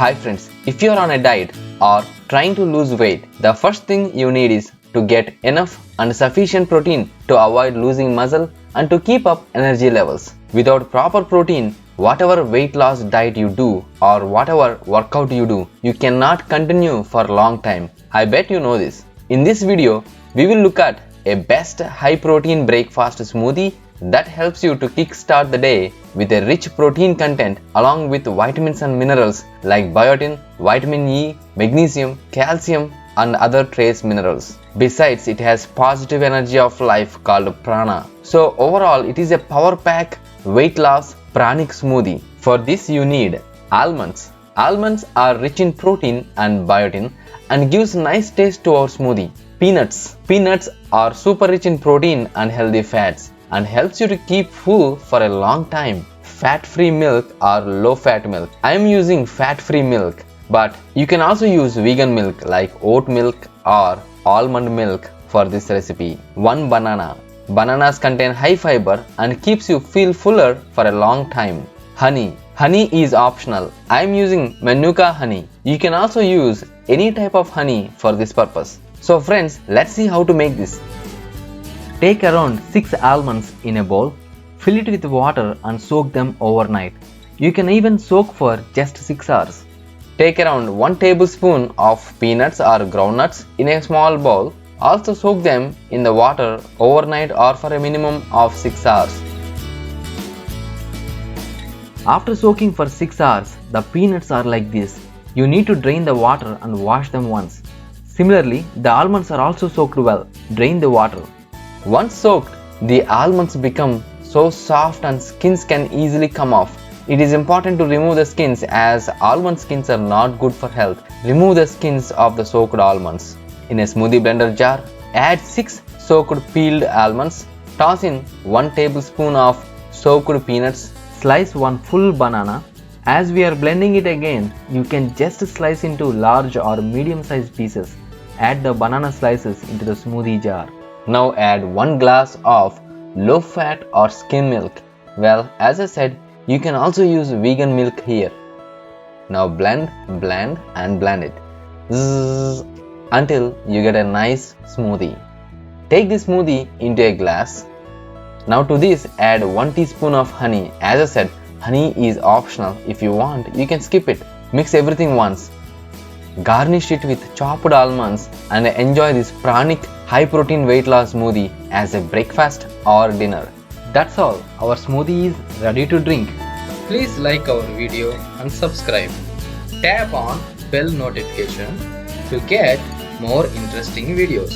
Hi friends, if you are on a diet or trying to lose weight, the first thing you need is to get enough and sufficient protein to avoid losing muscle and to keep up energy levels. Without proper protein, whatever weight loss diet you do or whatever workout you do, you cannot continue for a long time. I bet you know this. In this video, we will look at a best high protein breakfast smoothie that helps you to kickstart the day with a rich protein content along with vitamins and minerals like biotin, vitamin E, magnesium, calcium and other trace minerals. Besides, it has positive energy of life called prana. So overall, it is a power pack weight loss Pranic smoothie. For this you need almonds. Almonds are rich in protein and biotin and gives nice taste to our smoothie. Peanuts. Peanuts are super rich in protein and healthy fats and helps you to keep full for a long time. Fat-free milk or low-fat milk. I am using fat-free milk, but you can also use vegan milk like oat milk or almond milk for this recipe. 1 banana. Bananas contain high fiber and keeps you feel fuller for a long time. Honey. Honey is optional. I am using Manuka honey. You can also use any type of honey for this purpose. So friends, let's see how to make this. Take around 6 almonds in a bowl, fill it with water and soak them overnight. You can even soak for just 6 hours. Take around 1 tablespoon of peanuts or groundnuts in a small bowl. Also soak them in the water overnight or for a minimum of 6 hours. After soaking for 6 hours, the peanuts are like this. You need to drain the water and wash them once. Similarly, the almonds are also soaked well. Drain the water. Once soaked, the almonds become so soft and skins can easily come off. It is important to remove the skins as almond skins are not good for health. Remove the skins of the soaked almonds. In a smoothie blender jar, add 6 soaked peeled almonds. Toss in 1 tablespoon of soaked peanuts. Slice 1 full banana. As we are blending it again, you can just slice into large or medium sized pieces. Add the banana slices into the smoothie jar. Now add 1 glass of low fat or skim milk. Well, as I said, you can also use vegan milk here. Now blend it Zzz, until you get a nice smoothie. Take the smoothie into a glass. Now to this add 1 teaspoon of honey. As I said, honey is optional. If you want, you can skip it. Mix everything once. Garnish it with chopped almonds and enjoy this Praanic high protein weight loss smoothie as a breakfast or dinner. That's all. Our smoothie is ready to drink. Please like our video and subscribe. Tap on bell notification to get more interesting videos.